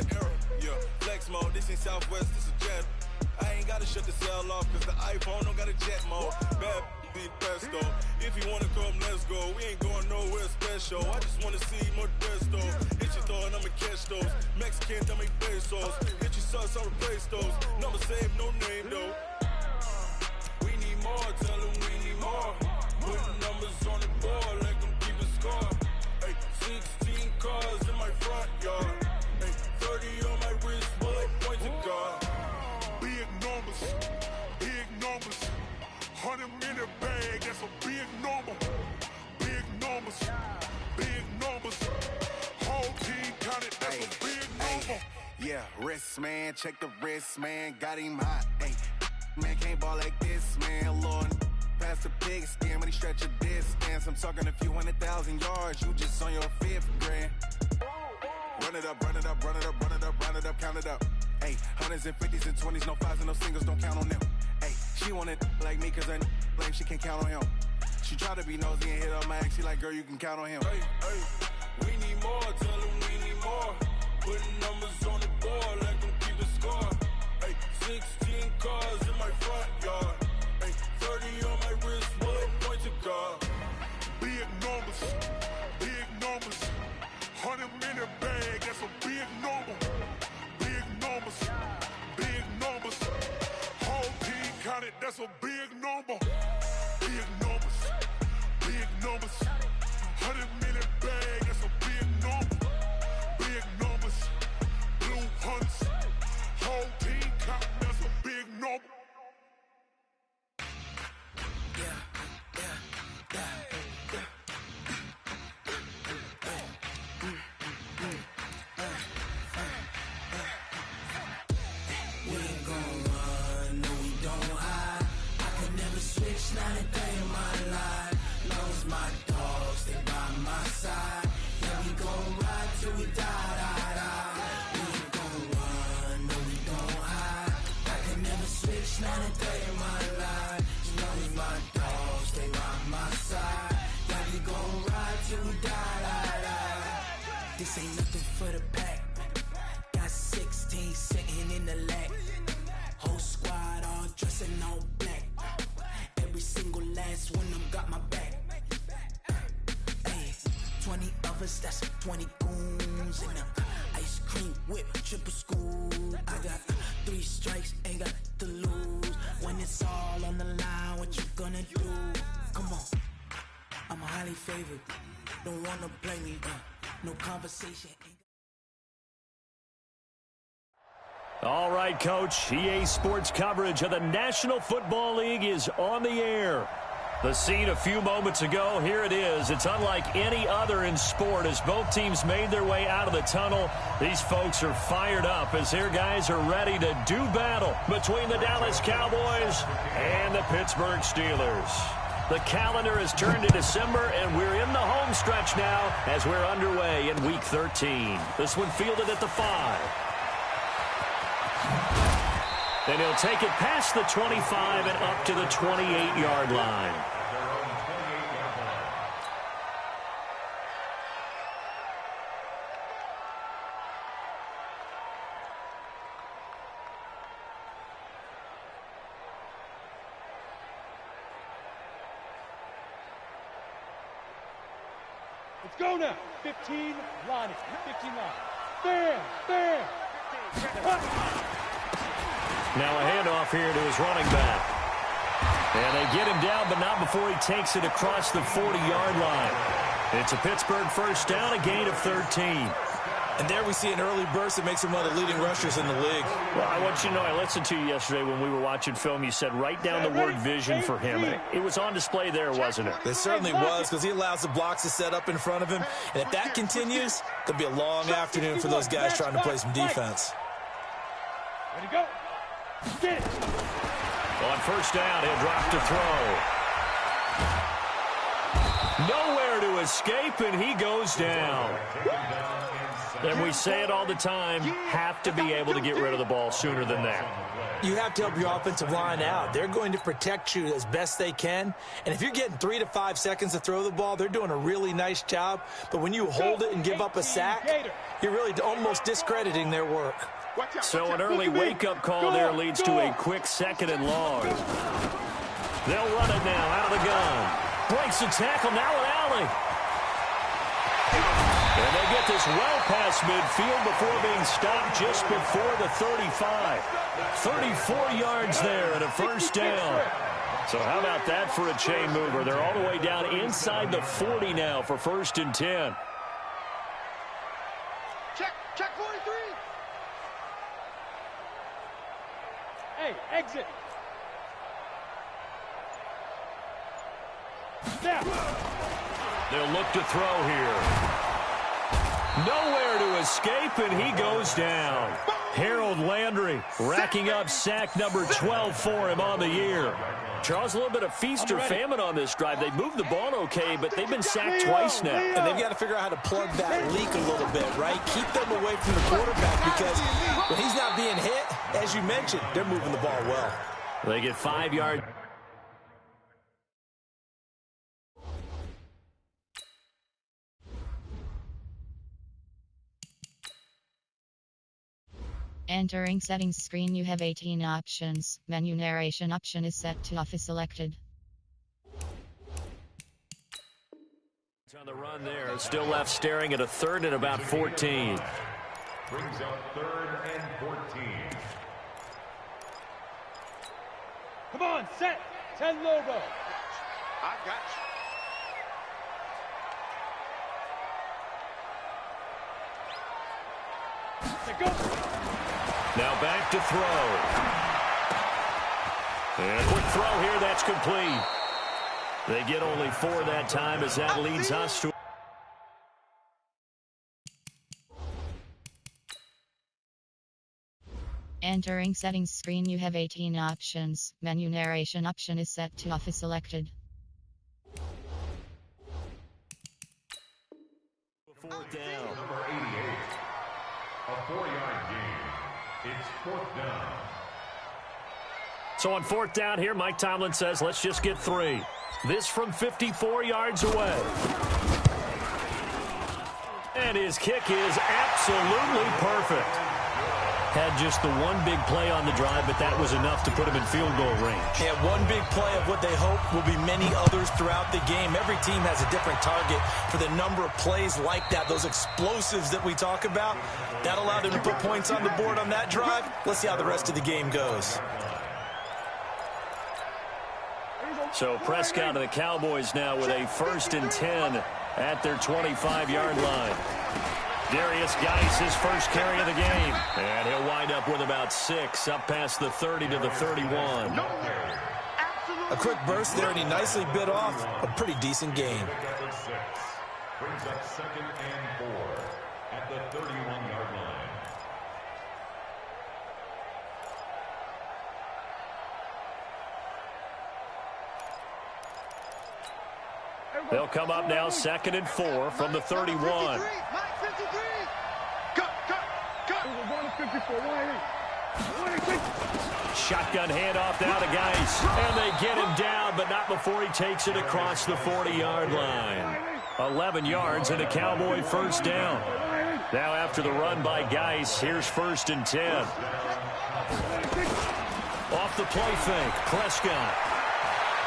jet era. Yeah, flex mode, this ain't Southwest, this a jet. I ain't gotta shut the cell off, cause the iPhone don't got a jet mode. Bad be pesto. If you wanna come, let's go. We ain't going nowhere special. I just wanna see more Modesto. Hit your throw and I'ma catch those. Mexican, I make pesos. Hit your sauce, I'll replace those. Number save, no name though. We need more, tell them we need more. Putting numbers on the board, let them keep a score. Hey, 16 cars in my front yard. Hey, 30 on my wrist, bullet point to God. Big numbers, big numbers. 100 minute bag, that's a big number. Big numbers, big numbers. Whole team counted, that's a big number. Yeah, wrist man, check the wrist man, got him hot. Ay, man can't ball like this, man. Lord, past the pig skin when he stretch a distance. I'm talking a few 100,000 yards, you just on your 5th grand. Run it up, run it up, run it up, run it up, run it up, count it up. Ay, hundreds and 50s and 20s, no 5s and no singles, don't count on them. Ay, she want it like me cause her blame, she can't count on him. She try to be nosy and hit up my ex, she like, girl, you can count on him. Hey, hey, we need more, tell them we need more. Putting numbers on the board, let them keep a score. Hey, 16 cars in my front yard. Hey, 30 on my wrist, bullet point to God. Big numbers, big numbers. 100 minute bag, that's a big number. Big numbers, big numbers. Whole team counted, that's a big number. Big numbers, big numbers. 100 minute bag, that's a big number. Big numbers, blue hunts. Whole team counting, that's a big number. Not a day in my life. Knows my dogs, they by my side. Yeah, we gon' ride till we die, die, die. We ain't gon' run, no, we gon' hide. I can never switch, not a day in my life. Knows my dogs, they by my side. Yeah, we gon' ride till we die, die, die. This ain't nothing for the pack. Got 16 sitting in the lap. Whole squad all dressing all black. Every single last one of them got my back. Ay, 20 of us, that's 20 goons. And ice cream whip, triple school. I got 3 strikes, ain't got to lose. When it's all on the line, what you gonna do? Come on, I'm highly favored. Don't wanna blame me, no conversation. All right, Coach. EA Sports coverage of the National Football League is on the air. The scene a few moments ago, here it is. It's unlike any other in sport as both teams made their way out of the tunnel. These folks are fired up as their guys are ready to do battle between the Dallas Cowboys and the Pittsburgh Steelers. The calendar has turned to December, and we're in the home stretch now as we're underway in Week 13. This one fielded at the 5. And he'll take it past the 25 and up to the 28-yard line. Let's go now. 15 line. 15 line. Bam! Bam! Now a handoff here to his running back. And they get him down, but not before he takes it across the 40-yard line. It's a Pittsburgh first down, a gain of 13. And there we see an early burst that makes him one of the leading rushers in the league. Well, I want you to know, I listened to you yesterday when we were watching film. You said write down the word vision for him. It was on display there, wasn't it? It certainly was, because he allows the blocks to set up in front of him. And if that continues, it'll be a long afternoon for those guys trying to play some defense. Ready to go. Get it. On first down, he'll drop to throw. Nowhere to escape, and he goes down. And we say it all the time, have to be able to get rid of the ball sooner than that. You have to help your offensive line out. They're going to protect you as best they can. And if you're getting 3 to 5 seconds to throw the ball, they're doing a really nice job. But when you hold it and give up a sack, you're really almost discrediting their work. So an early wake-up call there leads to a quick 2nd and long. They'll run it now out of the gun. Breaks the tackle, now an alley. And they get this well past midfield before being stopped just before the 35. 34 yards there and a first down. So how about that for a chain mover? They're all the way down inside the 40 now for 1st and 10. Check 43. Hey, exit. Snap. They'll look to throw here. Nowhere to escape, and he goes down. Harold Landry racking up sack number 12 for him on the year. Charles, a little bit of feast or famine on this drive. They moved the ball okay, but they've been sacked twice now. And they've got to figure out how to plug that leak a little bit, right? Keep them away from the quarterback because when he's not being hit, as you mentioned, they're moving the ball well. They get 5 yards. Entering settings screen, you have 18 options. Menu narration option is set to off is selected. On the run there, still left staring at a 3rd and about 14. Brings up 3rd and 14. Come on, set. 10 Lobo. I got Let's go. Now back to throw. And a quick throw here, that's complete. They get only 4 that time as that leads us to... Entering settings screen, you have 18 options. Menu narration option is set to off is selected. 4th down. number 88. A 4-yard gain. It's 4th down. So on 4th down here, Mike Tomlin says, let's just get 3. This from 54 yards away. And his kick is absolutely perfect. Had just the one big play on the drive, but that was enough to put him in field goal range. Yeah, one big play of what they hope will be many others throughout the game. Every team has a different target for the number of plays like that, those explosives that we talk about. That allowed him to put points on the board on that drive. Let's see how the rest of the game goes. So Prescott and the Cowboys now with a 1st and 10 at their 25-yard line. Darius Geis, his first carry of the game. And he'll wind up with about 6, up past the 30 to the 31. A quick burst there, and he nicely bit off a pretty decent gain. Brings up 2nd and 4 at the 31-yard line. They'll come up now 2nd and 4 from the 31. Shotgun handoff now to Geis. And they get him down, but not before he takes it across the 40-yard line. 11 yards and a Cowboy first down. Now after the run by Geis, here's 1st and 10. Off the play fake, Prescott.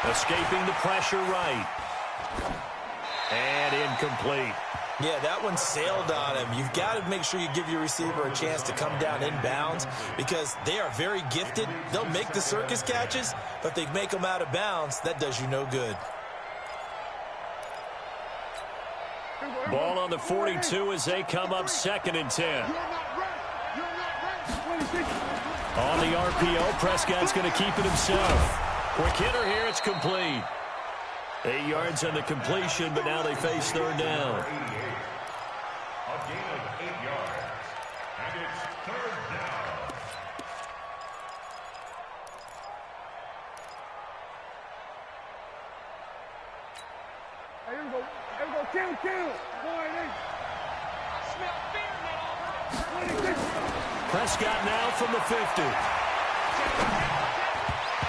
Escaping the pressure right. And incomplete. Yeah, that one sailed on him. You've got to make sure you give your receiver a chance to come down inbounds because they are very gifted. They'll make the circus catches, but if they make them out of bounds, that does you no good. Ball on the 42 as they come up 2nd and 10. On the RPO, Prescott's going to keep it himself. Quick hitter here, it's complete. 8 yards on the completion, but now they face 3rd down. A gain of 8 yards, and it's 3rd down. Here we go. Here we go. Count. 1, 8. I smell fear in that Prescott now from the 50.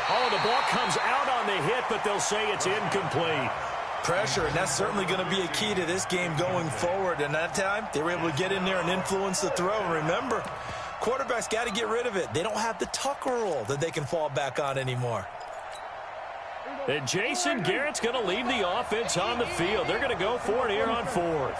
Oh, the ball comes out on the hit, but they'll say it's incomplete. Pressure, and that's certainly going to be a key to this game going forward. And that time, they were able to get in there and influence the throw. And remember, quarterbacks got to get rid of it. They don't have the Tucker rule that they can fall back on anymore. And Jason Garrett's going to leave the offense on the field. They're going to go for it here on 4th.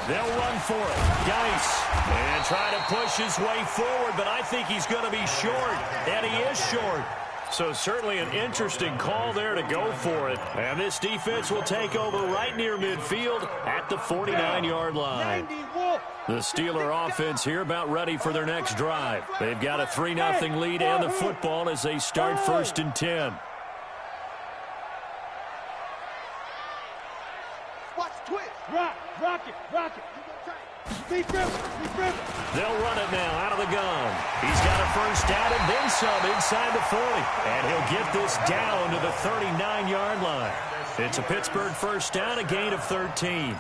They'll run for it. Geis. And try to push his way forward, but I think he's going to be short. And he is short. So certainly an interesting call there to go for it. And this defense will take over right near midfield at the 49-yard line. The Steeler offense here about ready for their next drive. They've got a 3-0 lead and the football as they start 1st and 10. Watch twist. Rock it. They'll run it now out of the gun. He's got a first down and then some inside the 40. And he'll get this down to the 39-yard line. It's a Pittsburgh first down, a gain of 13.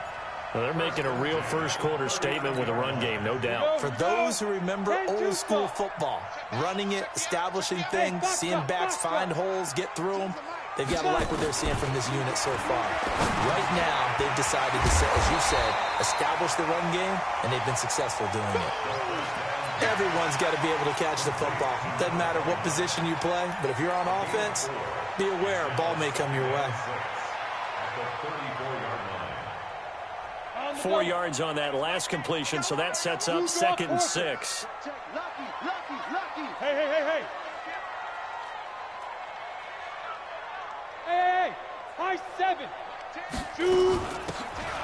Well, they're making a real first-quarter statement with a run game, no doubt. For those who remember old-school football, running it, establishing things, seeing backs find holes, get through them, they've got to like what they're seeing from this unit so far. Right now, they've decided to, as you said, establish the run game, and they've been successful doing it. Everyone's got to be able to catch the football. Doesn't matter what position you play, but if you're on offense, be aware a ball may come your way. 4 yards on that last completion, so that sets up 2nd and 6. Hey. Hey, high 7. Shoot.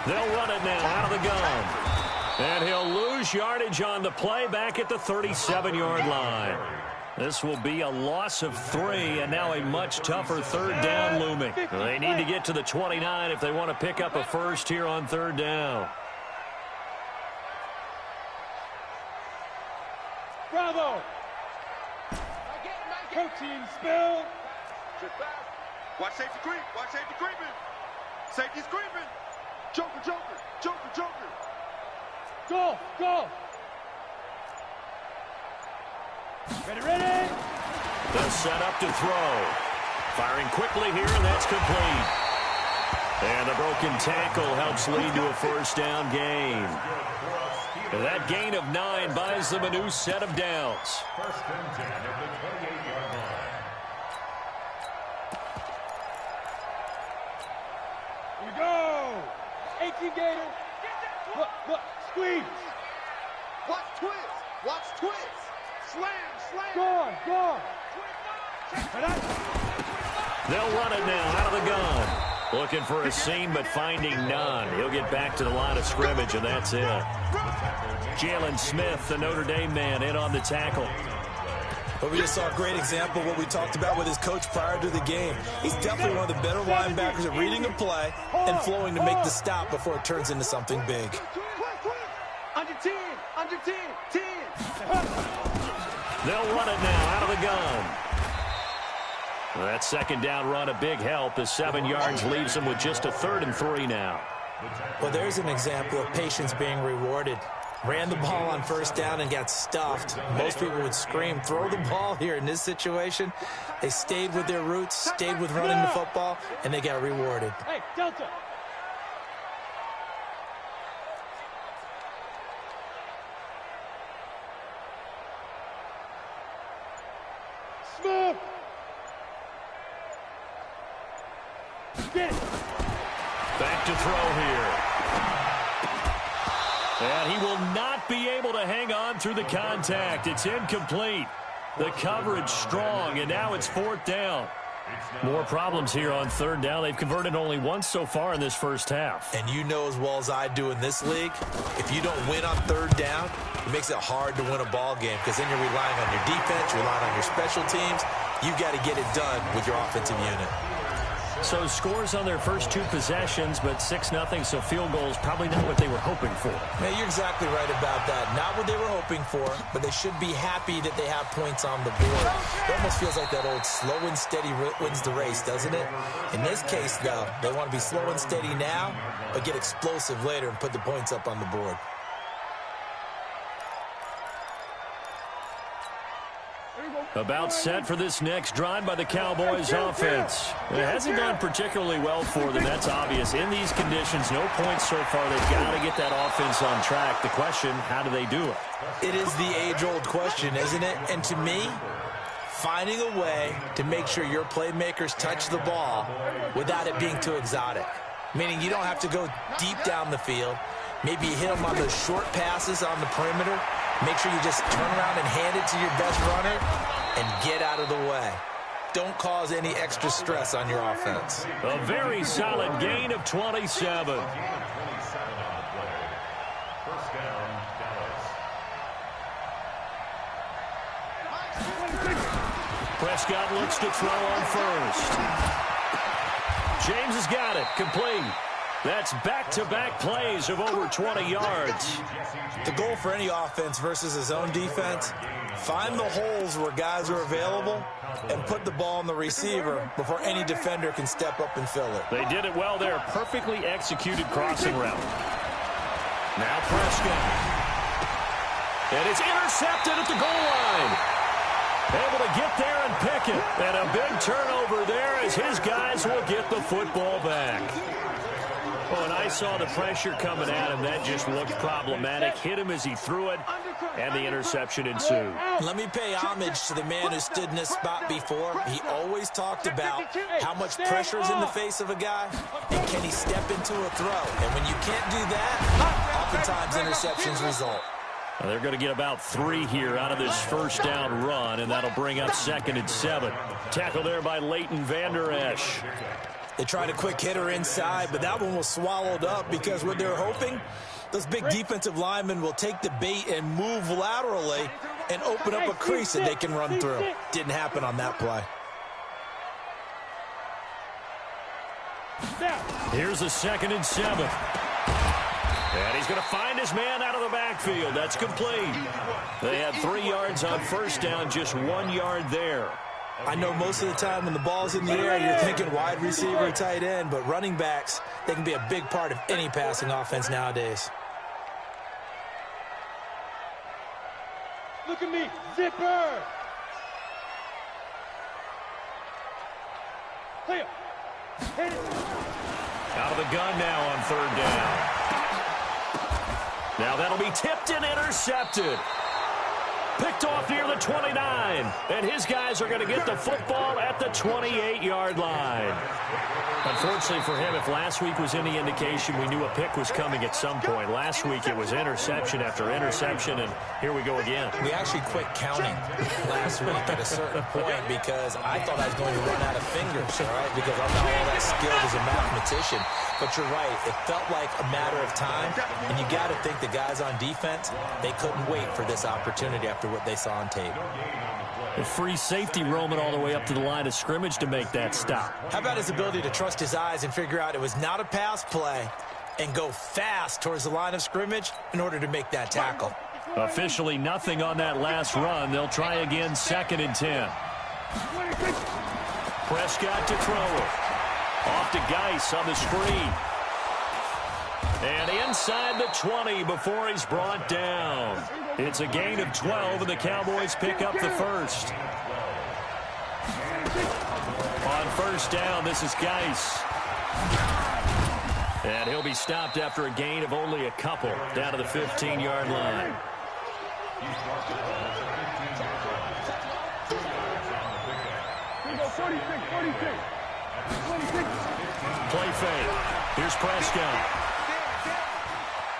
They'll run it now out of the gun. And he'll lose yardage on the play back at the 37-yard line. This will be a loss of 3, and now a much tougher 3rd down looming. They need to get to the 29 if they want to pick up a first here on 3rd down. Bravo! Protein spill! Watch safety creep. Watch safety creeping. Safety's creeping. Joker. Go! Ready! They'll set up to throw. Firing quickly here, and that's complete. And the broken tackle helps lead to a first down gain. And that gain of 9 buys them a new set of downs. First and 10 at the 28-yard line. Here we go! 18 Gator. Look, squeeze. Watch twist. Slam. Go. They'll run it now out of the gun. Looking for a seam, but finding none. He'll get back to the line of scrimmage, and that's it. Jalen Smith, the Notre Dame man, in on the tackle. But we just saw a great example of what we talked about with his coach prior to the game. He's definitely one of the better linebackers at reading a play and flowing to make the stop before it turns into something big. Under 10. They'll run it now out of the gun. That 2nd down run, a big help. The 7 yards leaves them with just a 3rd and 3 now. Well, there's an example of patience being rewarded. Ran the ball on 1st down and got stuffed. Most people would scream, throw the ball here. In this situation, they stayed with their roots, stayed with running the football, and they got rewarded. Hey, Delta. Smith. Get it. Back to throw here. And he will not be able to hang on through the contact. It's incomplete. The coverage strong, and now it's 4th down. More problems here on 3rd down. They've converted only once so far in this first half. And you know as well as I do in this league, if you don't win on 3rd down, it makes it hard to win a ball game because then you're relying on your defense, you're relying on your special teams. You've got to get it done with your offensive unit. So scores on their first 2 possessions, but 6-0, so field goals probably not what they were hoping for. Yeah, you're exactly right about that. Not what they were hoping for, but they should be happy that they have points on the board. It almost feels like that old slow and steady wins the race, doesn't it? In this case, though, they want to be slow and steady now, but get explosive later and put the points up on the board. About set for this next drive by the Cowboys offense. It hasn't gone particularly well for them, that's obvious. In these conditions, no points so far. They've got to get that offense on track. The question, how do they do it? It is the age-old question, isn't it? And to me, finding a way to make sure your playmakers touch the ball without it being too exotic. Meaning you don't have to go deep down the field. Maybe you hit them on those short passes on the perimeter. Make sure you just turn around and hand it to your best runner and get out of the way. Don't cause any extra stress on your offense. A very solid gain of 27. Prescott looks to throw on first. James has got it. Complete. That's back-to-back plays of over 20 yards. The goal for any offense versus his own defense, find the holes where guys are available and put the ball on the receiver before any defender can step up and fill it. They did it well there. Perfectly executed crossing route. Now Prescott. And it's intercepted at the goal line. Able to get there and pick it. And a big turnover there as his guys will get the football back. Oh, and I saw the pressure coming at him. That just looked problematic. Hit him as he threw it, and the interception ensued. Let me pay homage to the man who stood in this spot before. He always talked about how much pressure is in the face of a guy, and can he step into a throw. And when you can't do that, oftentimes interceptions result. Well, they're going to get about 3 here out of this first down run, and that'll bring up 2nd and 7. Tackle there by Leighton Vander Esch. They tried a quick hitter inside, but that one was swallowed up because what they're hoping, those big defensive linemen will take the bait and move laterally and open up a crease that they can run through. Didn't happen on that play. Here's a 2nd and 7. And he's going to find his man out of the backfield. That's complete. They had 3 yards on first down, just 1 yard there. I know most of the time when the ball's in the air, you're thinking wide receiver, tight end, but running backs, they can be a big part of any passing offense nowadays. Look at me, zipper! Hey, out of the gun now on 3rd down. Now that'll be tipped and intercepted. Picked off near the 29, and his guys are going to get the football at the 28-yard line. Unfortunately for him, if last week was any indication, we knew a pick was coming at some point. Last week it was interception after interception, and here we go again. We actually quit counting last week at a certain point because I thought I was going to run out of fingers, all right, because I'm not all that skilled as a mathematician. But you're right, it felt like a matter of time, and you got to think the guys on defense, they couldn't wait for this opportunity after what they saw on tape. A free safety roaming all the way up to the line of scrimmage to make that stop. How about his ability to trust his eyes and figure out it was not a pass play and go fast towards the line of scrimmage in order to make that tackle? Officially nothing on that last run. They'll try again, 2nd and 10. Prescott to throw it. Off to Geis on the screen. And inside the 20 before he's brought down. It's a gain of 12, and the Cowboys pick up the first. On first down, this is Geis. And he'll be stopped after a gain of only a couple, down to the 15-yard line. Play fake. Here's Prescott.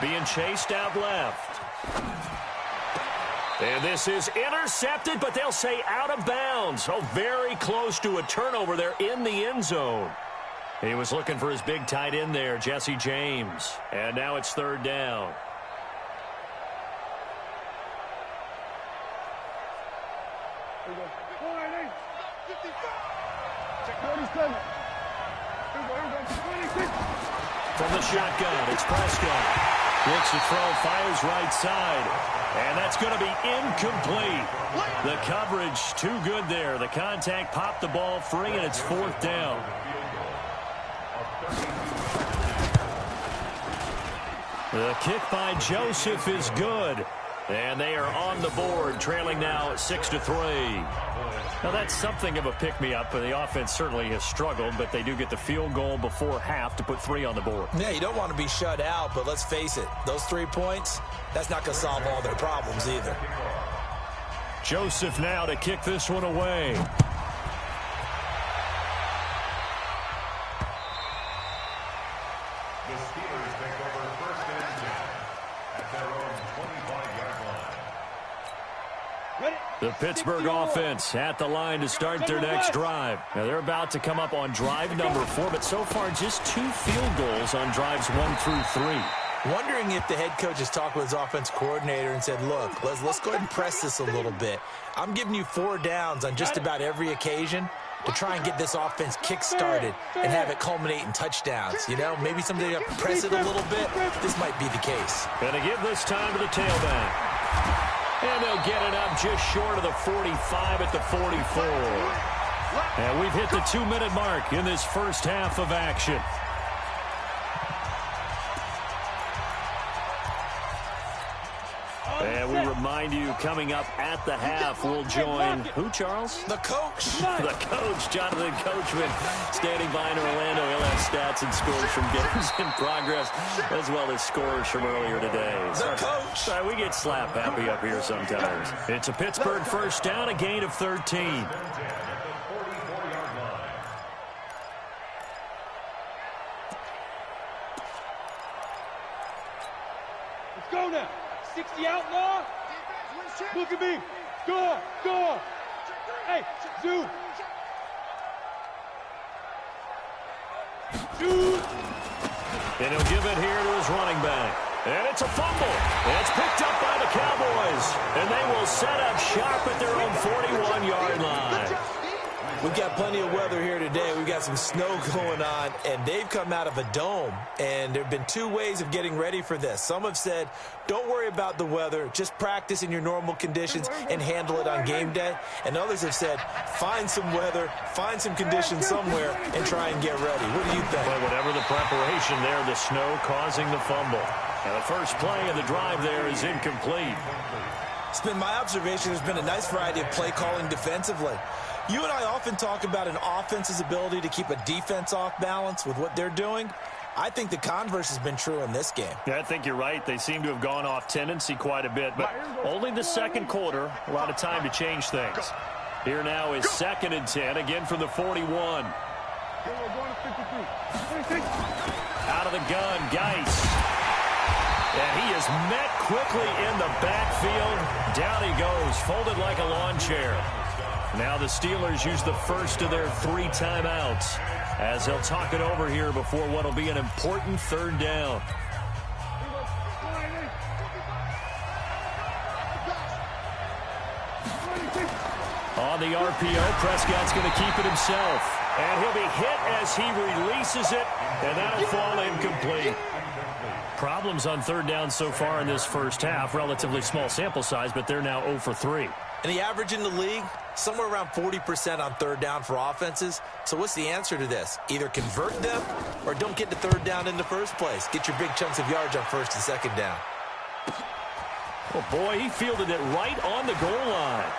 Being chased out left. And this is intercepted, but they'll say out of bounds. Oh, very close to a turnover there in the end zone. He was looking for his big tight end there, Jesse James. And now it's 3rd down. From the shotgun, it's Prescott. Looks to throw, fires right side. And that's going to be incomplete. The coverage too good there. The contact popped the ball free, and it's 4th down. The kick by Joseph is good. And they are on the board, trailing now 6-3. Now, that's something of a pick-me-up. The offense certainly has struggled, but they do get the field goal before half to put 3 on the board. Yeah, you don't want to be shut out, but let's face it, those 3 points, that's not going to solve all their problems either. Joseph now to kick this one away. The Steelers take over 1st and 10 at their own 25-yard line. The Pittsburgh offense at the line to start their next drive. Now, they're about to come up on drive number 4, but so far just 2 field goals on drives 1 through 3. Wondering if the head coach has talked with his offense coordinator and said, look, let's go ahead and press this a little bit. I'm giving you 4 downs on just about every occasion to try and get this offense kick-started and have it culminate in touchdowns. You know, maybe somebody to press it a little bit. This might be the case. Gonna give this time to the tailback. And they'll get it up just short of the 45 at the 44. And we've hit the 2-minute mark in this first half of action. And we remind you, coming up at the half, we'll join who, Charles? The coach. The coach, Jonathan Coachman, standing by in Orlando. He'll have stats and scores from games in progress, as well as scores from earlier today. The coach. Sorry, we get slap happy up here sometimes. It's a Pittsburgh first down, a gain of 13. Let's go now. 60 outlaw. Look at me. Go. Hey, Zoo. And he'll give it here to his running back. And it's a fumble. And it's picked up by the Cowboys. And they will set up shop at their own 41-yard line. We've got plenty of weather here today. We've got some snow going on, and they've come out of a dome. And there have been 2 ways of getting ready for this. Some have said, don't worry about the weather. Just practice in your normal conditions and handle it on game day. And others have said, find some weather, find some conditions somewhere, and try and get ready. What do you think? But whatever the preparation there, the snow causing the fumble. And the first play of the drive there is incomplete. It's been my observation there's been a nice variety of play calling defensively. You and I often talk about an offense's ability to keep a defense off balance with what they're doing. I think the converse has been true in this game. Yeah, I think you're right. They seem to have gone off tendency quite a bit, but only the second quarter, a lot of time to change things. Here now is 2nd and 10, again from the 41. Out of the gun, Geis. And he is met quickly in the backfield. Down he goes, folded like a lawn chair. Now the Steelers use the first of their 3 timeouts as they'll talk it over here before what will be an important 3rd down. On the RPO, Prescott's going to keep it himself. And he'll be hit as he releases it, and that'll fall incomplete. Problems on 3rd down so far in this first half. Relatively small sample size, but they're now 0 for 3. And the average in the league, somewhere around 40% on 3rd down for offenses. So what's the answer to this? Either convert them or don't get to 3rd down in the first place. Get your big chunks of yards on 1st and 2nd down. Oh, boy, he fielded it right on the goal line.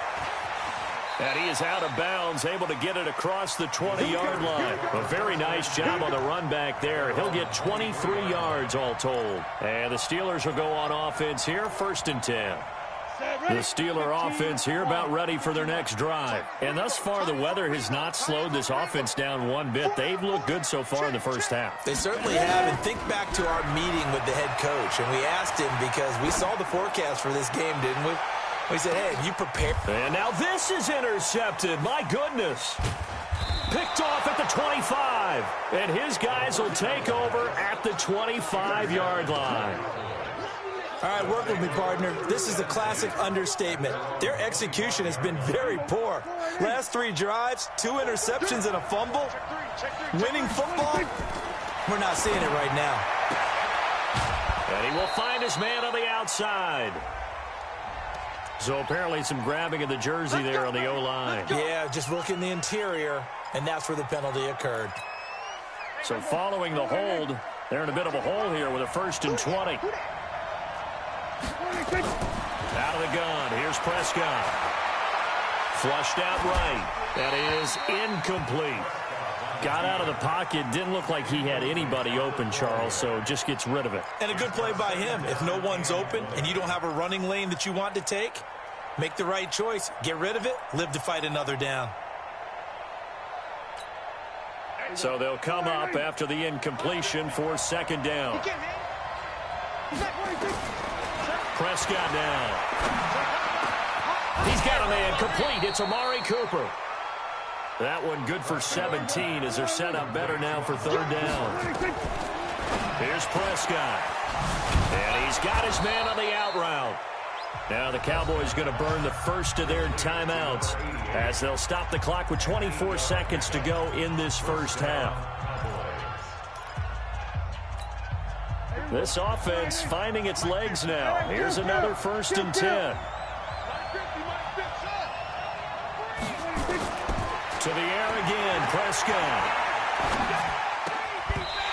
And he is out of bounds, able to get it across the 20-yard line. A very nice job on the run back there. He'll get 23 yards all told. And the Steelers will go on offense here, 1st and 10. The Steeler offense here about ready for their next drive. And thus far, the weather has not slowed this offense down one bit. They've looked good so far in the first half. They certainly have. And think back to our meeting with the head coach. And we asked him because we saw the forecast for this game, didn't we? We said, hey, have you prepared? And now this is intercepted. My goodness. Picked off at the 25. And his guys will take over at the 25-yard line. All right, work with me, partner. This is a classic understatement. Their execution has been very poor. Last 3 drives, 2 interceptions and a fumble. Winning football? We're not seeing it right now. And he will find his man on the outside. So apparently some grabbing of the jersey there on the O-line. Yeah, just look in the interior, and that's where the penalty occurred. So following the hold, they're in a bit of a hole here with a 1st and 20. Out of the gun, here's Prescott. Flushed out right. That is incomplete. Got out of the pocket. Didn't look like he had anybody open, Charles, so just gets rid of it. And a good play by him. If no one's open and you don't have a running lane that you want to take, make the right choice. Get rid of it. Live to fight another down. So they'll come up after the incompletion for second down. Prescott down. He's got a man complete. It's Amari Cooper. That one good for 17 as they're set up better now for third down. Here's Prescott. And he's got his man on the out route. Now the Cowboys going to burn the first of their timeouts as they'll stop the clock with 24 seconds to go in this first half. This offense finding its legs now. Here's another 1st and 10. To the air again, Prescott.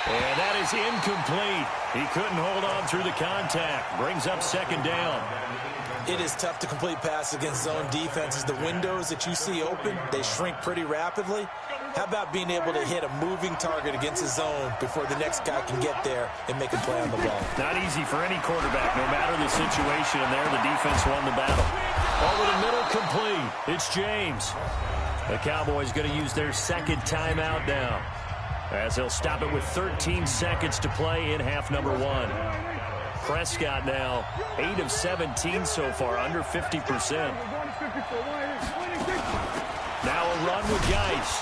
And that is incomplete. He couldn't hold on through the contact. Brings up second down. It is tough to complete passes against zone defenses. The windows that you see open, they shrink pretty rapidly. How about being able to hit a moving target against a zone before the next guy can get there and make a play on the ball? Not easy for any quarterback, no matter the situation. And there, the defense won the battle. Over the middle, complete. It's James. The Cowboys going to use their second timeout now as they'll stop it with 13 seconds to play in half number 1. Prescott now 8 of 17 so far, under 50%. Now a run with Geis.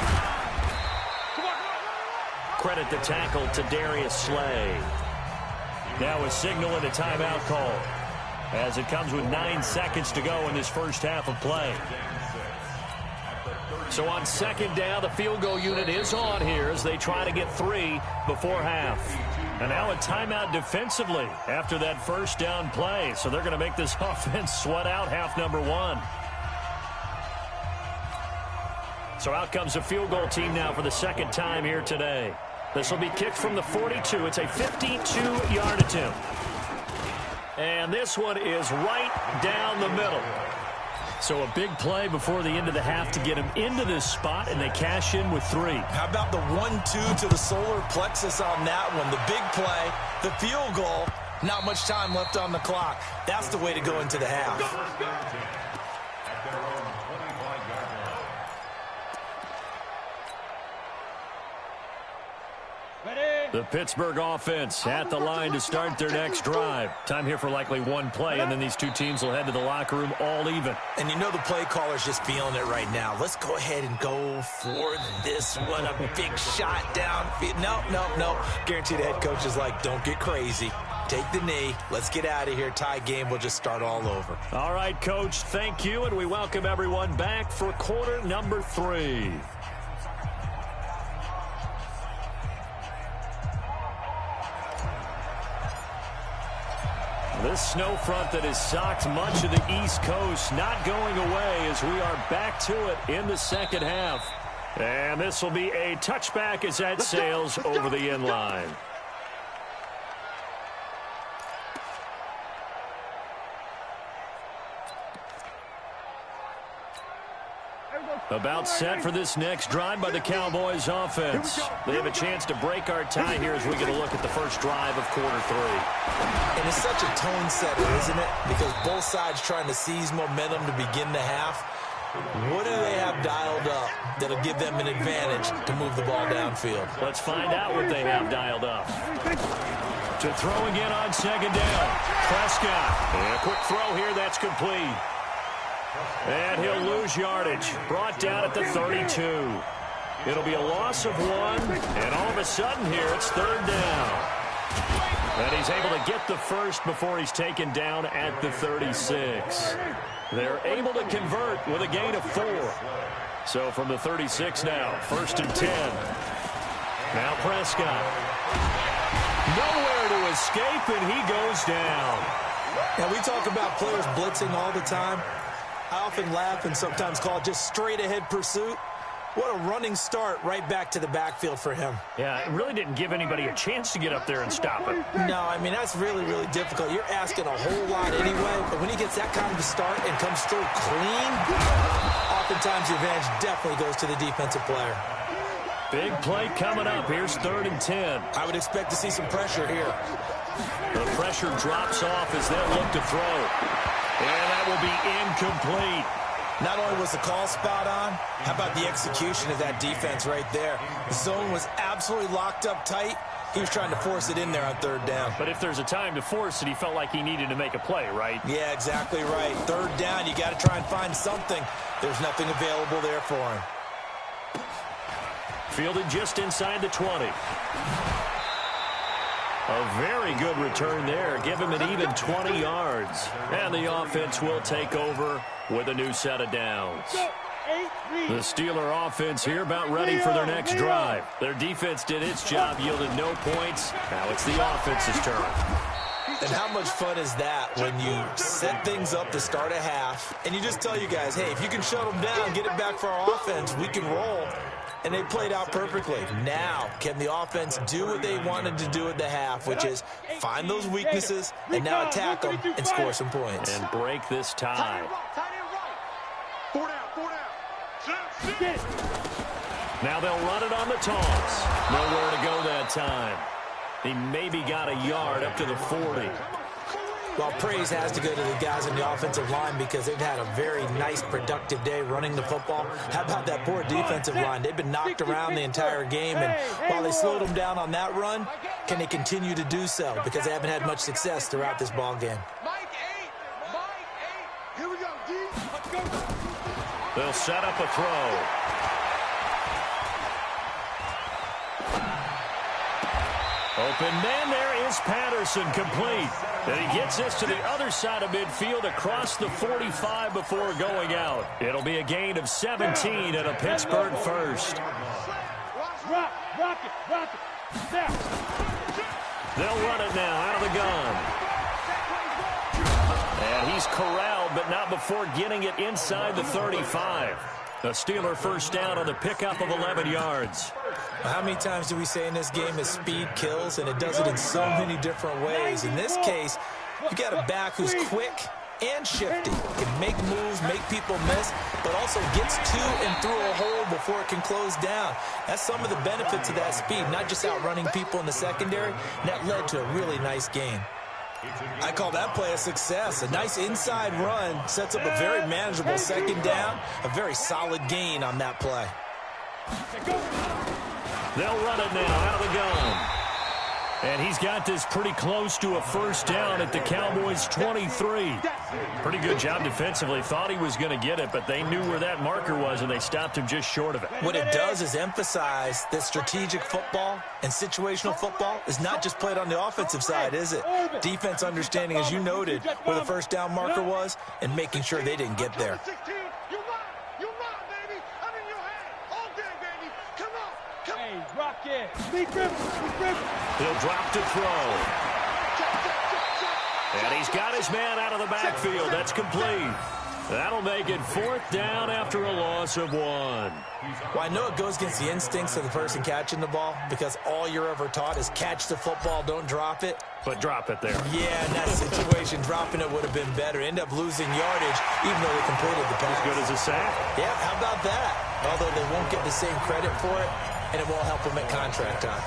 Credit the tackle to Darius Slay. Now a signal and a timeout call as it comes with 9 seconds to go in this first half of play. So on second down, the field goal unit is on here as they try to get 3 before half. And now a timeout defensively after that first down play. So they're going to make this offense sweat out half number 1. So out comes the field goal team now for the second time here today. This will be kicked from the 42. It's a 52-yard attempt. And this one is right down the middle. So a big play before the end of the half to get him into this spot, and they cash in with 3. How about the 1-2 to the solar plexus on that one? The big play, the field goal, not much time left on the clock. That's the way to go into the half. The Pittsburgh offense at the line to start their next drive. Time here for likely one play, and then these two teams will head to the locker room all even. And you know the play caller's just feeling it right now. Let's go ahead and go for this one. A big shot downfield. No. Guaranteed the head coach is like, don't get crazy. Take the knee. Let's get out of here. Tie game. We'll just start all over. All right, Coach. Thank you, and we welcome everyone back for quarter number 3. This snow front that has socked much of the East Coast not going away as we are back to it in the second half. And this will be a touchback as that sails over the end line. About set for this next drive by the Cowboys offense. They have a chance to break our tie here as we get a look at the first drive of quarter 3. And it's such a tone setter, isn't it? Because both sides trying to seize momentum to begin the half. What do they have dialed up that'll give them an advantage to move the ball downfield? Let's find out what they have dialed up. To throw again on second down. Prescott. And a quick throw here. That's complete. And he'll lose yardage. Brought down at the 32. It'll be a loss of 1. And all of a sudden here, it's third down. And he's able to get the first before he's taken down at the 36. They're able to convert with a gain of 4. So from the 36 now, 1st and 10. Now Prescott. Nowhere to escape, and he goes down. Now we talk about players blitzing all the time. I often laugh and sometimes call it just straight-ahead pursuit. What a running start right back to the backfield for him. Yeah, it really didn't give anybody a chance to get up there and stop it. No, I mean, that's really, really difficult. You're asking a whole lot anyway, but when he gets that kind of a start and comes through clean, oftentimes the advantage definitely goes to the defensive player. Big play coming up. Here's 3rd and 10. I would expect to see some pressure here. The pressure drops off as they look to throw. And that will be incomplete. Not only was the call spot on, how about the execution of that defense right there? The zone was absolutely locked up tight. He was trying to force it in there on 3rd down. But if there's a time to force it, he felt like he needed to make a play, right? Yeah, exactly right. 3rd down, you got to try and find something. There's nothing available there for him. Fielded just inside the 20. A very good return there. Give him an even 20 yards. And the offense will take over with a new set of downs. The Steeler offense here about ready for their next drive. Their defense did its job, yielded no points. Now it's the offense's turn. And how much fun is that when you set things up to start a half, and you just tell you guys, hey, if you can shut them down, get it back for our offense, we can roll. And they played out perfectly. Now, can the offense do what they wanted to do at the half, which is find those weaknesses and now attack them and score some points. And break this tie. Now they'll run it on the toss. Nowhere to go that time. He maybe got a yard up to the 40. Well, praise has to go to the guys on the offensive line because they've had a very nice, productive day running the football. How about that poor defensive line? They've been knocked around the entire game, and while they slowed them down on that run, can they continue to do so? Because they haven't had much success throughout this ball game. They'll set up a throw. Open man, there is Patterson, complete. And he gets this to the other side of midfield across the 45 before going out. It'll be a gain of 17 and a Pittsburgh first. Rock it. They'll run it now out of the gun. And he's corralled, but not before getting it inside the 35. The Steeler first down on the pickup of 11 yards. How many times do we say in this game that speed kills, and it does it in so many different ways? In this case, you got a back who's quick and shifty, can make moves, make people miss, but also gets to and through a hole before it can close down. That's some of the benefits of that speed, not just outrunning people in the secondary, and that led to a really nice gain. I call that play a success. A nice inside run sets up a very manageable 2nd down, a very solid gain on that play. They'll run it now out of the gun. And he's got this pretty close to a first down at the Cowboys' 23. Pretty good job defensively. Thought he was going to get it, but they knew where that marker was, and they stopped him just short of it. What it does is emphasize that strategic football and situational football is not just played on the offensive side, is it? Defense understanding, as you noted, where the first down marker was and making sure they didn't get there. He'll drop to throw. And he's got his man out of the backfield. That's complete. That'll make it 4th down after a loss of 1. Well, I know it goes against the instincts of the person catching the ball because all you're ever taught is catch the football, don't drop it. But drop it there. Yeah, in that situation, dropping it would have been better. End up losing yardage, even though they completed the pass. As good as a sack? Yeah, how about that? Although they won't get the same credit for it, and it won't help them at contract time.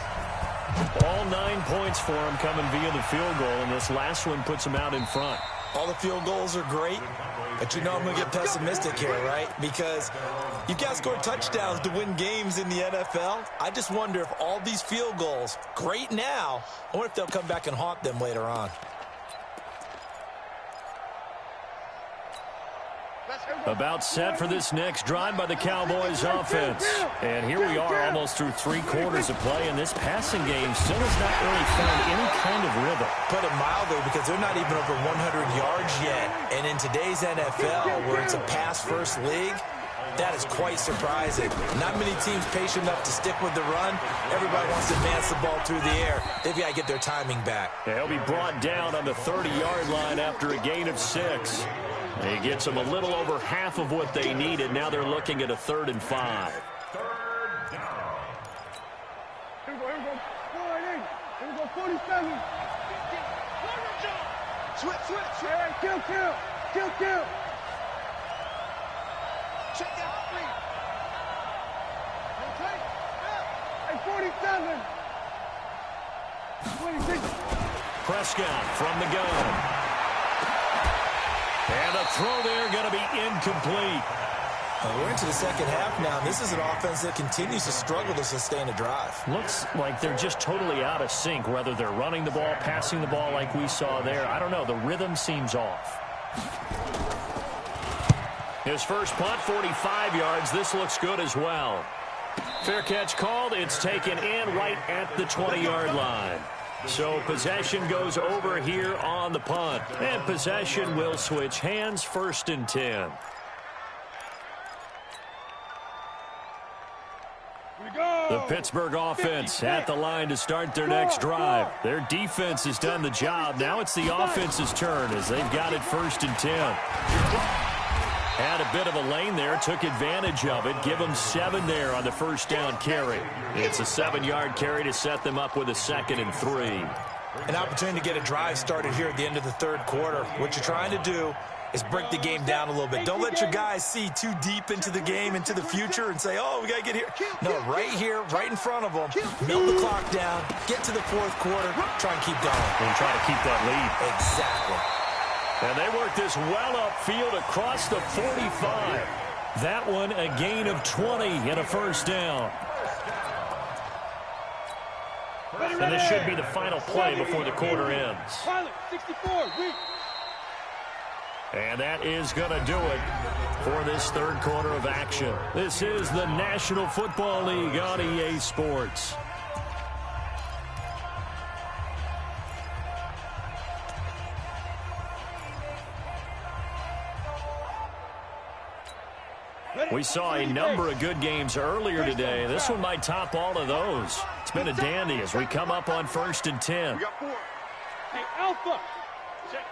All 9 points for him coming via the field goal, and this last one puts him out in front. All the field goals are great, but you know I'm going to get pessimistic here, right? Because you've got to score touchdowns to win games in the NFL. I just wonder if all these field goals, great now, I wonder if they'll come back and haunt them later on. About set for this next drive by the Cowboys offense. And here we are almost through 3 quarters of play, and this passing game still has not really found any kind of rhythm. Put it mildly, because they're not even over 100 yards yet. And in today's NFL, where it's a pass-first league, that is quite surprising. Not many teams patient enough to stick with the run. Everybody wants to advance the ball through the air. They've got to get their timing back. Yeah, he'll be brought down on the 30-yard line after a gain of 6. He gets them a little over half of what they needed. Now they're looking at a 3rd and 5. 47. Switch. Hey, kill. Check out three. Hey, 47. 26. Prescott from the gun. And a throw there going to be incomplete. We're into the second half now. This is an offense that continues to struggle to sustain a drive. Looks like they're just totally out of sync, whether they're running the ball, passing the ball like we saw there. I don't know. The rhythm seems off. His first punt, 45 yards. This looks good as well. Fair catch called. It's taken in right at the 20-yard line. So possession goes over here on the punt. And possession will switch hands, 1st and 10. The Pittsburgh offense at the line to start their next drive. Their defense has done the job. Now it's the offense's turn as they've got it 1st and 10. Had a bit of a lane there, took advantage of it. Give them 7 there on the first down carry. It's a 7-yard carry to set them up with a 2nd and 3. An opportunity to get a drive started here at the end of the third quarter. What you're trying to do is break the game down a little bit. Don't let your guys see too deep into the game, into the future, and say, oh, we got to get here. No, right here, right in front of them. Mill the clock down, get to the fourth quarter, try and keep going. And try to keep that lead. Exactly. And they work this well upfield across the 45. That one a gain of 20 and a first down. And this should be the final play before the quarter ends. 64, and that is going to do it for this third quarter of action. This is the National Football League on EA Sports. We saw a number of good games earlier today. This one might top all of those. It's been a dandy as we come up on 1st and 10. Hey, Alpha. Check.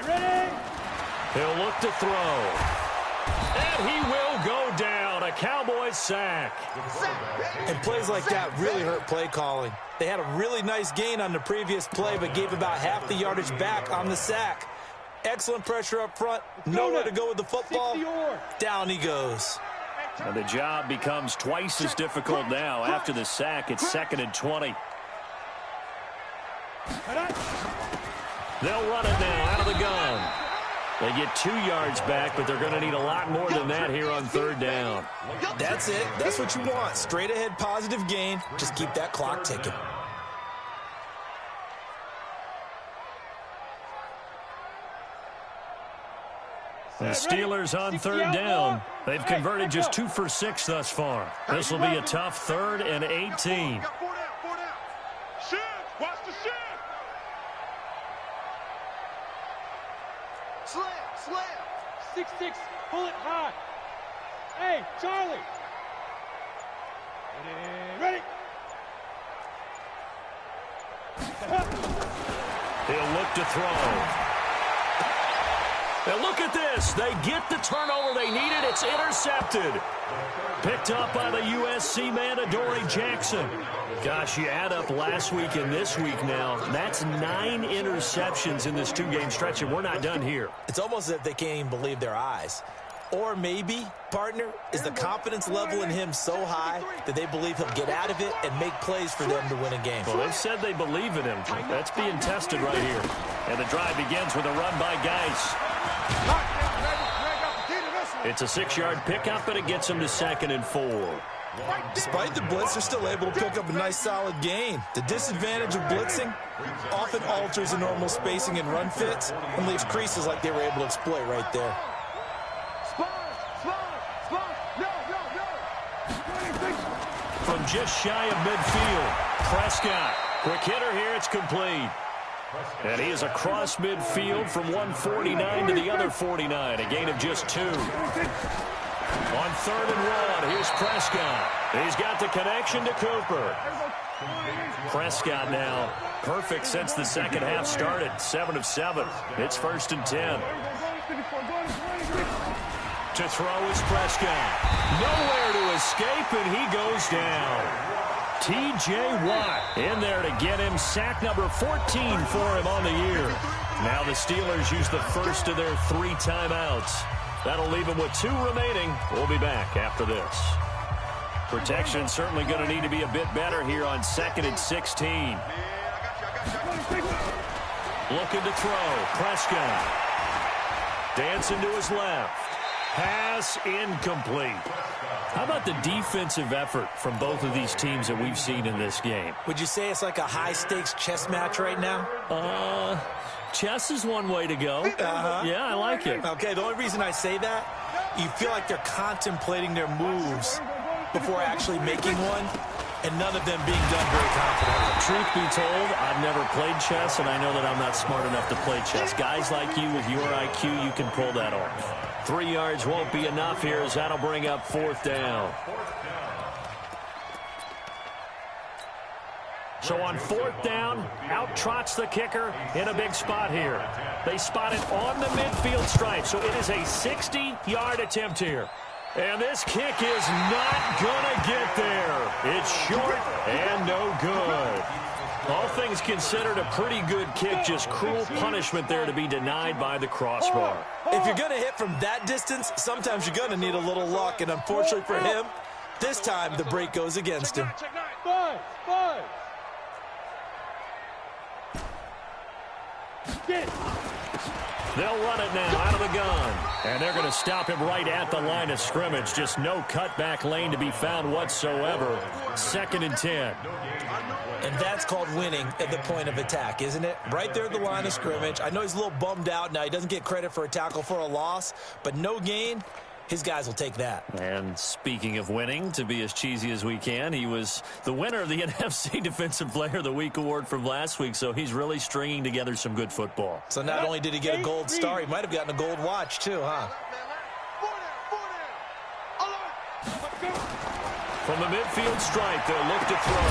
Ready? He'll look to throw. And he will go down. A Cowboys sack. And plays like that really hurt play calling. They had a really nice gain on the previous play, but gave about half the yardage back on the sack. Excellent pressure up front. Nowhere to go with the football. Down he goes. And the job becomes twice as difficult now. After the sack, it's 2nd and 20. They'll run it now out of the gun. They get 2 yards back, but they're going to need a lot more than that here on 3rd down. That's it. That's what you want. Straight ahead positive gain. Just keep that clock ticking. The Steelers on 3rd down. They've converted just 2 for 6 thus far. This will be a tough 3rd and 18. Watch the shit. Slam. 6-6, pull it high. Hey, Charlie. Ready. He'll look to throw. And look at this. They get the turnover they needed. It's intercepted. Picked up by the USC man, Adoree Jackson. Gosh, you add up last week and this week now. That's 9 interceptions in this 2-game stretch, and we're not done here. It's almost as if they can't even believe their eyes. Or maybe, partner, is the confidence level in him so high that they believe he'll get out of it and make plays for them to win a game. Well, they've said they believe in him. That's being tested right here. And the drive begins with a run by Geis. It's a 6-yard pickup, and it gets them to 2nd and 4. Despite the blitz, they're still able to pick up a nice solid gain. The disadvantage of blitzing often alters the normal spacing and run fits and leaves creases like they were able to exploit right there. From just shy of midfield, Prescott. Quick hitter here, it's complete. And he is across midfield from 149 to the other 49, a gain of just 2. On 3rd and 1, here's Prescott. He's got the connection to Cooper. Prescott now perfect since the second half started, 7 of 7. It's 1st and 10. To throw is Prescott. Nowhere to escape, and he goes down. T.J. Watt in there to get him sack number 14 for him on the year. Now the Steelers use the first of their 3 timeouts. That'll leave them with 2 remaining. We'll be back after this. Protection certainly going to need to be a bit better here on 2nd and 16. Looking to throw. Prescott. Dancing to his left. Pass incomplete. How about the defensive effort from both of these teams that we've seen in this game? Would you say it's like a high-stakes chess match right now? Chess is one way to go. Yeah, I like it. Okay, the only reason I say that, you feel like they're contemplating their moves before actually making one, and none of them being done very confidently. Truth be told, I've never played chess, and I know that I'm not smart enough to play chess. Guys like you with your IQ, you can pull that off. 3 yards won't be enough here as that'll bring up 4th down. So on 4th down, out trots the kicker in a big spot here. They spot it on the midfield stripe, so it is a 60-yard attempt here. And this kick is not going to get there. It's short and no good. All things considered, a pretty good kick, just cruel punishment there to be denied by the crossbar. If you're going to hit from that distance, sometimes you're going to need a little luck, and unfortunately for him, this time the break goes against him. 5. They'll run it now out of the gun. And they're going to stop him right at the line of scrimmage. Just no cutback lane to be found whatsoever. 2nd and 10. And that's called winning at the point of attack, isn't it? Right there at the line of scrimmage. I know he's a little bummed out now. He doesn't get credit for a tackle for a loss, but no gain. His guys will take that. And speaking of winning, to be as cheesy as we can, he was the winner of the NFC Defensive Player of the Week award from last week, so he's really stringing together some good football. So not only did he get a gold star, he might have gotten a gold watch too, huh? From the midfield stripe, they'll look to throw.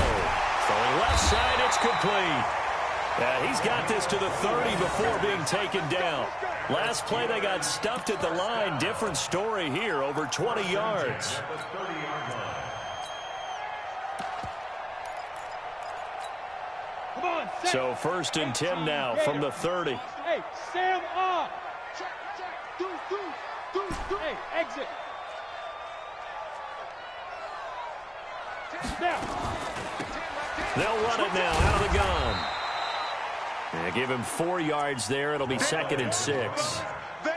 Throwing left side, it's complete. He's got this to the 30 before being taken down. Last play, they got stuffed at the line. Different story here, over 20 yards. Come on, so 1st and 10 now from the 30. Hey, Sam off. Hey, exit. Now. They'll run it now out of the gun. They give him 4 yards there. It'll be 2nd and 6.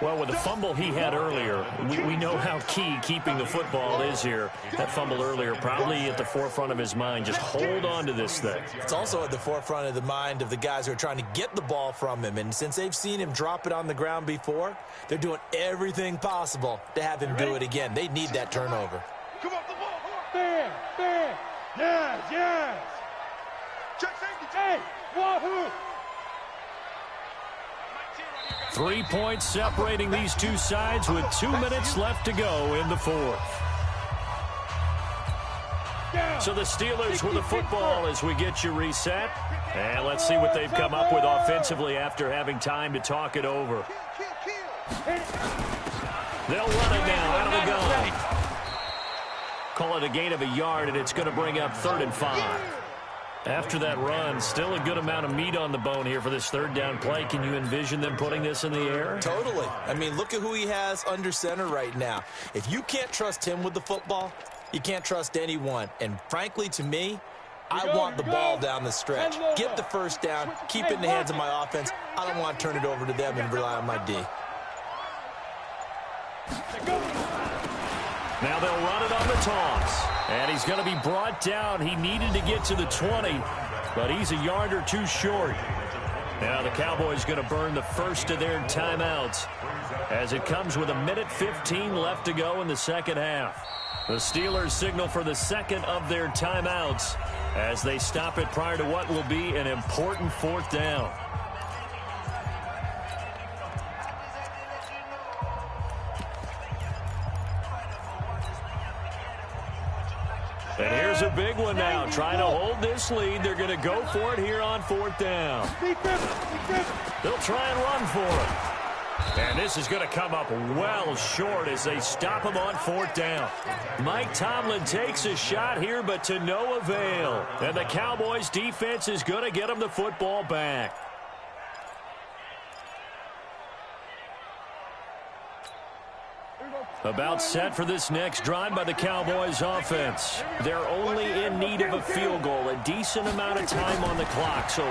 Well, with the fumble he had earlier, we know how key keeping the football is here. That fumble earlier probably at the forefront of his mind. Just hold on to this thing. It's also at the forefront of the mind of the guys who are trying to get the ball from him. And since they've seen him drop it on the ground before, they're doing everything possible to have him do it again. They need that turnover. Come on, the ball. Bam, bam. Yes. Check safety. Hey, wahoo. 3 points separating these two sides with 2 minutes left to go in the 4th. So the Steelers with the football as we get you reset. And let's see what they've come up with offensively after having time to talk it over. They'll run it now out of the gun. Call it a gain of a yard, and it's going to bring up 3rd and 5. After that run, still a good amount of meat on the bone here for this 3rd down play. Can you envision them putting this in the air? Totally. I mean, look at who he has under center right now. If you can't trust him with the football, you can't trust anyone. And frankly, to me, I want the ball down the stretch. Get the 1st down, keep it in the hands of my offense. I don't want to turn it over to them and rely on my D. Now they'll run it on the toss. And he's going to be brought down. He needed to get to the 20, but he's a yard or 2 short. Now the Cowboys going to burn the first of their timeouts as it comes with 1:15 left to go in the 2nd half. The Steelers signal for the 2nd of their timeouts as they stop it prior to what will be an important 4th down. And here's a big one now. Trying to hold this lead. They're going to go for it here on 4th down. They'll try and run for it. And this is going to come up well short as they stop him on 4th down. Mike Tomlin takes a shot here, but to no avail. And the Cowboys defense is going to get him the football back. About set for this next drive by the Cowboys offense. They're only in need of a field goal, a decent amount of time on the clock. So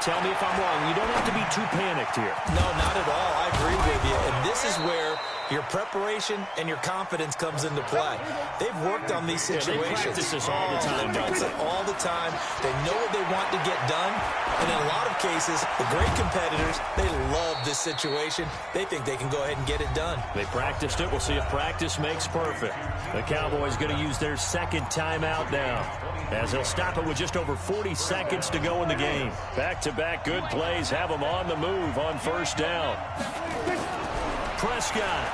tell me if I'm wrong. You don't have to be too panicked here. No, not at all. I agree with you. And this is where your preparation and your confidence comes into play. They've worked on these situations. They practice this all the time. They practice it all the time. They know what they want to get done. And in a lot of cases, the great competitors, they love this situation. They think they can go ahead and get it done. They practiced it. We'll see if practice makes perfect. The Cowboys going to use their second timeout now, as they'll stop it with just over 40 seconds to go in the game. Back-to-back good plays have them on the move on 1st down. Prescott.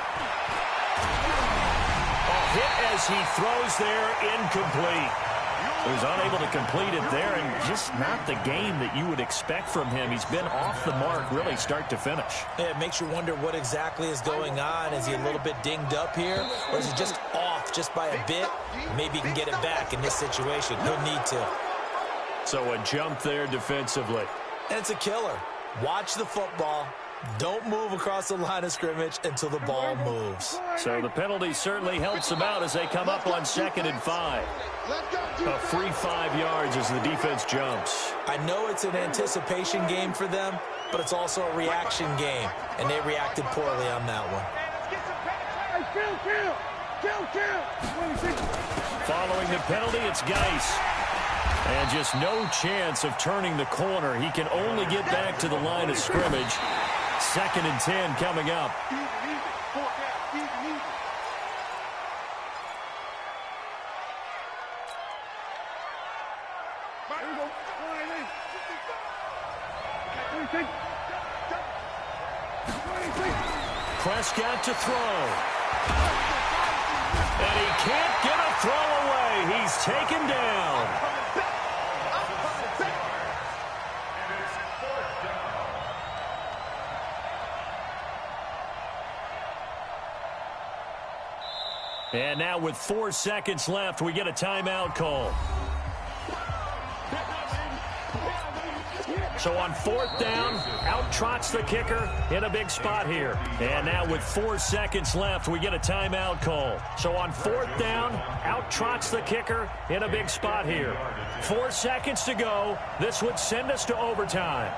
A hit as he throws there, incomplete. He was unable to complete it there, and just not the game that you would expect from him. He's been off the mark really start to finish. Yeah, it makes you wonder what exactly is going on. Is he a little bit dinged up here, or is he just off just by a bit? Maybe he can get it back in this situation. He'll need to. So a jump there defensively. And it's a killer. Watch the football. Don't move across the line of scrimmage until the ball moves. So the penalty certainly helps them out as they come up on 2nd and 5. A free 5 yards as the defense jumps. I know it's an anticipation game for them, but it's also a reaction game, and they reacted poorly on that one. Following the penalty, it's Geis. And just no chance of turning the corner. He can only get back to the line of scrimmage. 2nd and 10 coming up. Prescott to throw. And he can't get a throw away. He's taken down. And now with 4 seconds left, we get a timeout call. So on 4th down, out trots the kicker in a big spot here. And now with 4 seconds left, we get a timeout call. So on 4th down, out trots the kicker in a big spot here. 4 seconds to go. This would send us to overtime.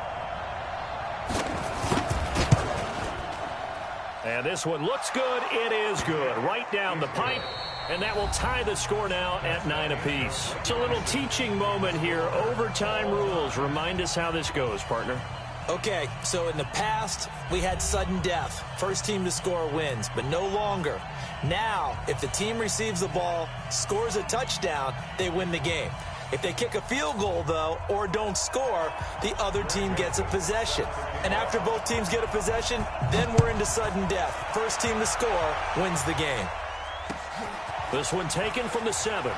And this one looks good. It is good. Right down the pipe. And that will tie the score now at 9 apiece. It's a little teaching moment here. Overtime rules. Remind us how this goes, partner. Okay, so in the past, we had sudden death. First team to score wins, but no longer. Now, if the team receives the ball, scores a touchdown, they win the game. If they kick a field goal, though, or don't score, the other team gets a possession. And after both teams get a possession, then we're into sudden death. First team to score wins the game. This one taken from the 7. There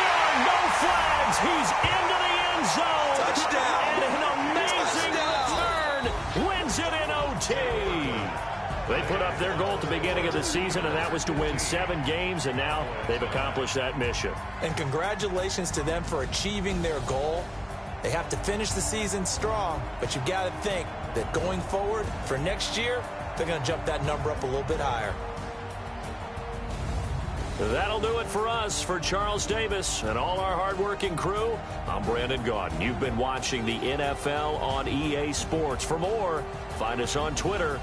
are no flags. He's into the end zone. Touchdown. And an amazing return. Wins it in OT. They put up their goal at the beginning of the season, and that was to win 7 games, and now they've accomplished that mission. And congratulations to them for achieving their goal. They have to finish the season strong, but you've got to think that going forward for next year, they're going to jump that number up a little bit higher. That'll do it for us. For Charles Davis and all our hardworking crew, I'm Brandon Gaudin. You've been watching the NFL on EA Sports. For more, find us on Twitter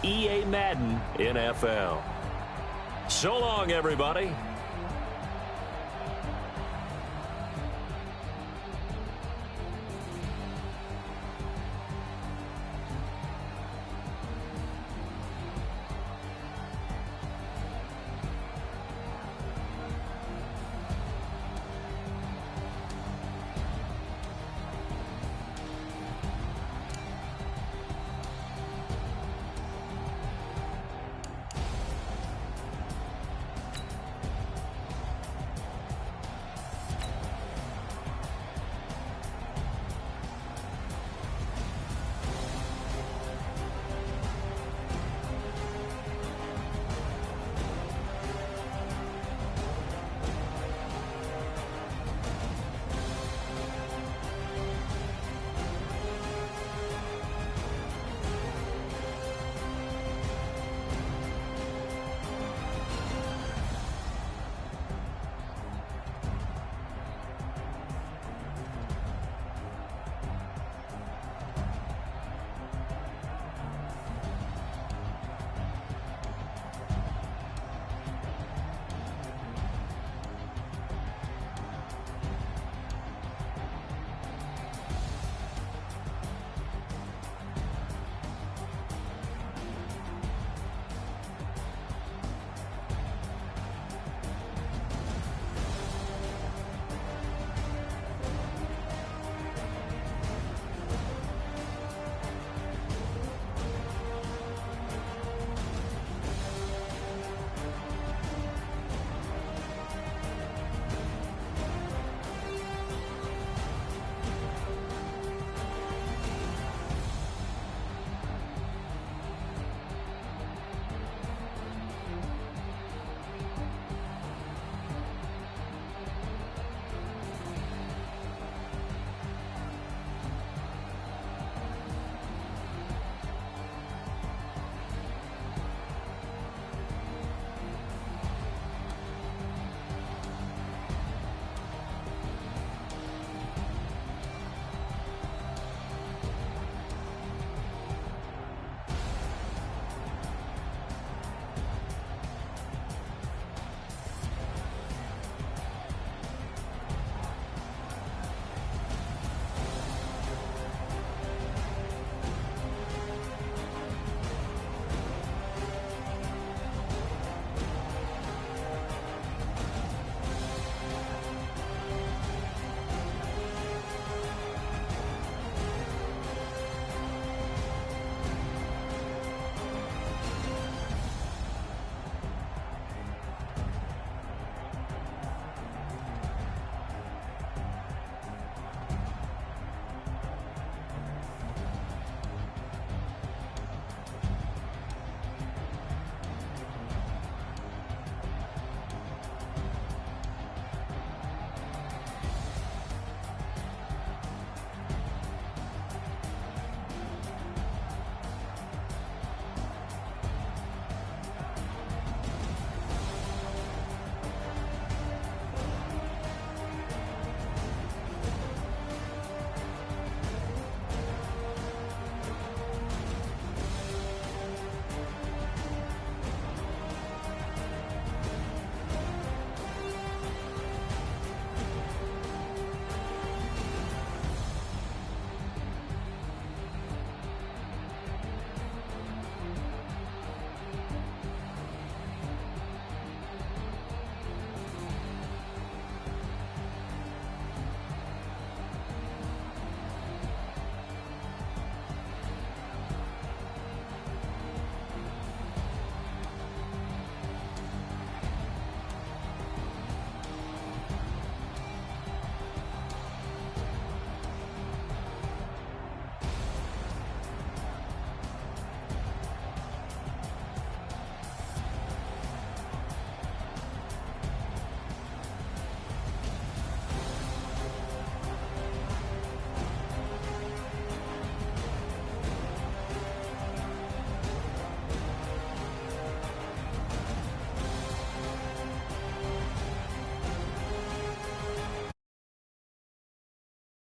@EA Madden NFL. So long, everybody.